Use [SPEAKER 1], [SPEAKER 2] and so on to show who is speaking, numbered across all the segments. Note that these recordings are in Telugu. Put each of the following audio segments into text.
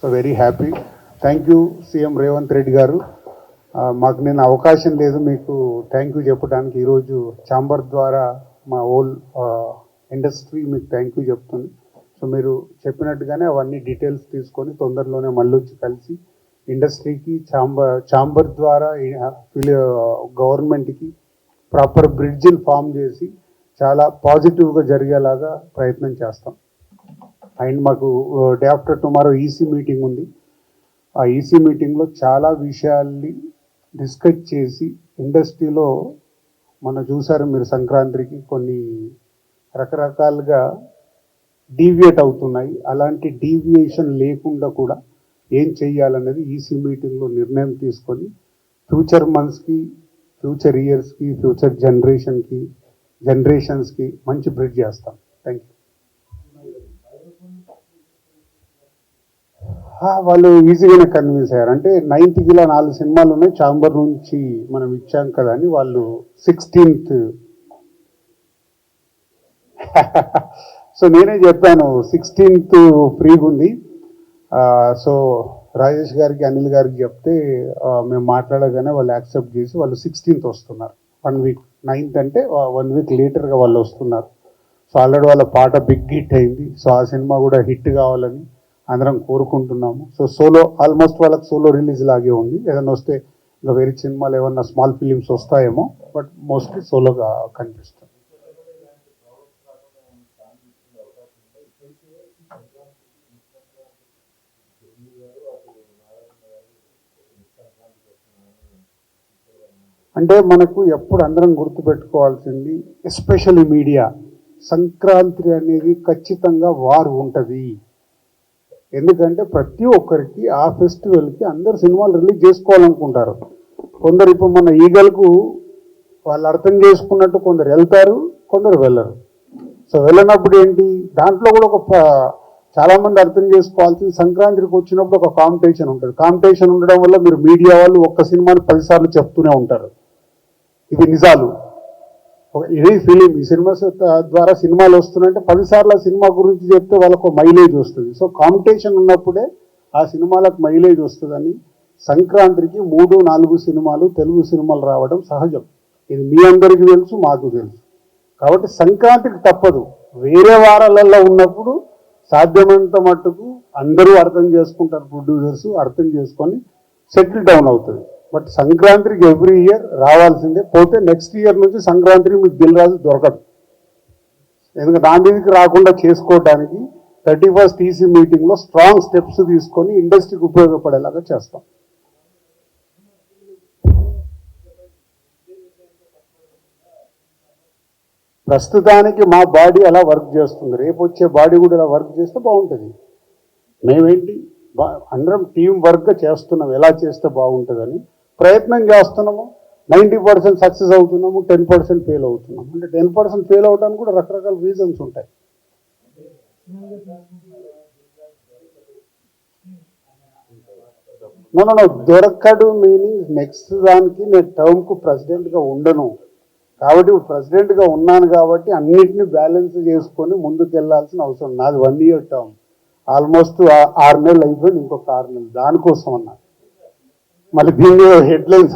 [SPEAKER 1] So very happy. Thank you CM Revanth Reddy గారు. మాకు నేను అవకాశం లేదు మీకు థ్యాంక్ యూ చెప్పడానికి. ఈరోజు ఛాంబర్ ద్వారా మా హోల్ ఇండస్ట్రీ మీకు థ్యాంక్ యూ చెప్తుంది. సో మీరు చెప్పినట్టుగానే అవన్నీ డీటెయిల్స్ తీసుకొని తొందరలోనే మళ్ళీ వచ్చి కలిసి ఇండస్ట్రీకి ఛాంబర్ ద్వారా గవర్నమెంట్కి ప్రాపర్ బ్రిడ్జిని ఫామ్ చేసి చాలా పాజిటివ్గా జరిగేలాగా ప్రయత్నం చేస్తాం. అండ్ మాకు day after tomorrow EC meeting ఉంది. ఆ ఈసీ మీటింగ్లో చాలా విషయాల్ని డిస్కస్ చేసి ఇండస్ట్రీలో మనం చూసారు మీరు సంక్రాంతికి కొన్ని రకరకాలుగా డీవియేట్ అవుతున్నాయి. అలాంటి డీవియేషన్ లేకుండా కూడా ఏం చెయ్యాలనేది ఈసీ మీటింగ్లో నిర్ణయం తీసుకొని ఫ్యూచర్ మంత్స్కి, ఫ్యూచర్ ఇయర్స్కి, ఫ్యూచర్ జనరేషన్స్కి మంచి బ్రిడ్జ్ చేస్తాం. Thank you. వాళ్ళు ఈజీగానే కన్విన్స్ అయ్యారు. అంటే 9th ఇలా 4 సినిమాలు ఉన్నాయి, ఛాంబర్ నుంచి మనం ఇచ్చాం కదా అని. వాళ్ళు 16th సో నేనే చెప్పాను 16th ఫ్రీగా ఉంది. సో రాజేష్ గారికి, అనిల్ గారికి చెప్తే మేము మాట్లాడగానే వాళ్ళు యాక్సెప్ట్ చేసి వాళ్ళు 16th వస్తున్నారు. 1 వీక్ 9th అంటే 1 వీక్ లేటర్గా వాళ్ళు వస్తున్నారు. సో ఆల్రెడీ వాళ్ళ పాట బిగ్ హిట్ అయింది. సో ఆ సినిమా కూడా హిట్ కావాలని అందరం కోరుకుంటున్నాము. సో సోలో ఆల్మోస్ట్ వాళ్ళకి సోలో రిలీజ్ లాగే ఉంది. ఏదైనా వస్తే ఇంకా వేరే సినిమాలు ఏమన్నా స్మాల్ ఫిలిమ్స్ వస్తాయేమో, బట్ మోస్ట్లీ సోలోగా కనిపిస్తుంది. అంటే మనకు ఎప్పుడు అందరం గుర్తుపెట్టుకోవాల్సింది, ఎస్పెషల్లీ మీడియా, సంక్రాంతి అనేది ఖచ్చితంగా వార్ ఉంటుంది. ఎందుకంటే ప్రతి ఒక్కరికి ఆ ఫెస్టివల్కి అందరు సినిమాలు రిలీజ్ చేసుకోవాలనుకుంటారు. కొందరు ఇప్పుడు మన ఈగలకు వాళ్ళు అర్థం చేసుకున్నట్టు కొందరు వెళ్తారు, కొందరు వెళ్ళరు. సో వెళ్ళినప్పుడు ఏంటి, దాంట్లో కూడా చాలామంది అర్థం చేసుకోవాల్సింది, సంక్రాంతికి వచ్చినప్పుడు ఒక కాంపిటీషన్ ఉంటుంది. కాంపిటీషన్ ఉండడం వల్ల మీరు మీడియా వాళ్ళు ఒక్క సినిమాని 10 సార్లు చెప్తూనే ఉంటారు. ఇది నిజాలు. ఇది ఫిలిం, ఈ సినిమా ద్వారా సినిమాలు వస్తున్నాయంటే 10 సార్లు ఆ సినిమా గురించి చెప్తే వాళ్ళకు మైలేజ్ వస్తుంది. సో కాంపిటీషన్ ఉన్నప్పుడే ఆ సినిమాలకు మైలేజ్ వస్తుందని సంక్రాంతికి 3-4 సినిమాలు, తెలుగు సినిమాలు రావడం సహజం. ఇది మీ అందరికీ తెలుసు, మాకు తెలుసు. కాబట్టి సంక్రాంతికి తప్పదు. వేరే వారాలలో ఉన్నప్పుడు సాధ్యమైనంత మట్టుకు అందరూ అర్థం చేసుకుంటారు, ప్రొడ్యూసర్స్ అర్థం చేసుకొని సెటిల్ డౌన్ అవుతుంది. బట్ సంక్రాంతికి ఎవ్రీ ఇయర్ రావాల్సిందే. పోతే నెక్స్ట్ ఇయర్ నుంచి సంక్రాంతికి మీకు దిల్ రాజు దొరకదు. ఎందుకంటే దానికి రాకుండా చేసుకోవడానికి 31st ఈసీ మీటింగ్లో స్ట్రాంగ్ స్టెప్స్ తీసుకొని ఇండస్ట్రీకి ఉపయోగపడేలాగా చేస్తాం. ప్రస్తుతానికి మా బాడీ అలా వర్క్ చేస్తుంది. రేపు వచ్చే బాడీ కూడా ఇలా వర్క్ చేస్తే బాగుంటుంది. మేమేంటి అందరం టీం వర్క్గా చేస్తున్నాం, ఎలా చేస్తే బాగుంటుందని ప్రయత్నం చేస్తున్నాము. 90% సక్సెస్ అవుతున్నాము, 10% ఫెయిల్ అవుతున్నాము. అంటే 10% ఫెయిల్ అవడానికి కూడా రకరకాల రీజన్స్ ఉంటాయి. నో దొరకడు మీనింగ్ నెక్స్ట్ దానికి నేను టర్మ్కు ప్రెసిడెంట్గా ఉండను. కాబట్టి ప్రెసిడెంట్గా ఉన్నాను కాబట్టి అన్నిటినీ బ్యాలెన్స్ చేసుకొని ముందుకు వెళ్ళాల్సిన అవసరం. నాది 1 year టర్మ్, ఆల్మోస్ట్ 6 నెలలు అయిపోయింది, ఇంకొక 6 నెలలు దానికోసం అన్నా. మళ్ళీ దీన్ని హెడ్లైన్స్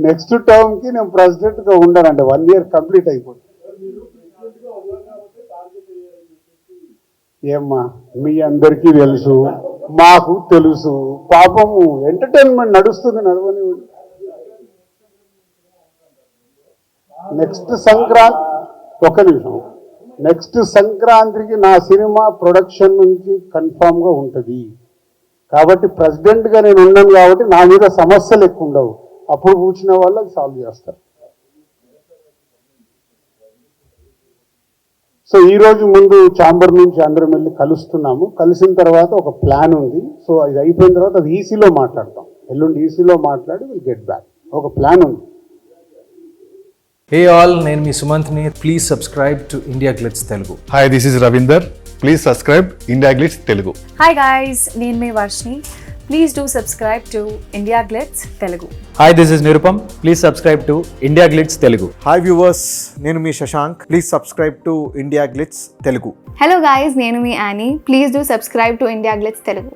[SPEAKER 1] నెక్స్ట్ టర్మ్కి నేను ప్రెసిడెంట్గా ఉండనండి. 1 year కంప్లీట్ అయిపోతుంది. ఏమ్మా మీ అందరికీ తెలుసు, మాకు తెలుసు. పాపము ఎంటర్టైన్మెంట్ నడుస్తుంది, నడవని. నెక్స్ట్ సంక్రాంతికి నా సినిమా ప్రొడక్షన్ నుంచి కన్ఫామ్గా ఉంటుంది. కాబట్టి ప్రెసిడెంట్గా నేను ఉన్నాను కాబట్టి నా మీద సమస్యలు ఎక్కువ ఉండవు. అప్పుడు కూర్చున్న వాళ్ళు అది సాల్వ్ చేస్తారు. సో ఈరోజు ముందు ఛాంబర్ నుంచి అందరం వెళ్ళి కలుస్తున్నాము. కలిసిన తర్వాత ఒక ప్లాన్ ఉంది. సో అది అయిపోయిన తర్వాత అది ఈసీలో మాట్లాడతాం. ఎల్లుండి ఈసీలో మాట్లాడి విల్ గెట్ బ్యాక్. ఒక ప్లాన్ ఉంది.
[SPEAKER 2] హే ఆల్, నేను మీ సుమంత్ని. Please subscribe to India Glitz Telugu.
[SPEAKER 3] Hi, this is Ravinder. Please subscribe India Glitz Telugu.
[SPEAKER 4] Hi guys, నేను మీ Varshini.
[SPEAKER 3] Please do subscribe to India Glitz Telugu.
[SPEAKER 4] Hi this is Nirupam please subscribe to India Glitz Telugu.
[SPEAKER 5] Hi viewers, నేను మీ Shashank. Please subscribe to India Glitz Telugu.
[SPEAKER 6] Hello guys, నేను మీ Annie. Please do subscribe to India Glitz Telugu.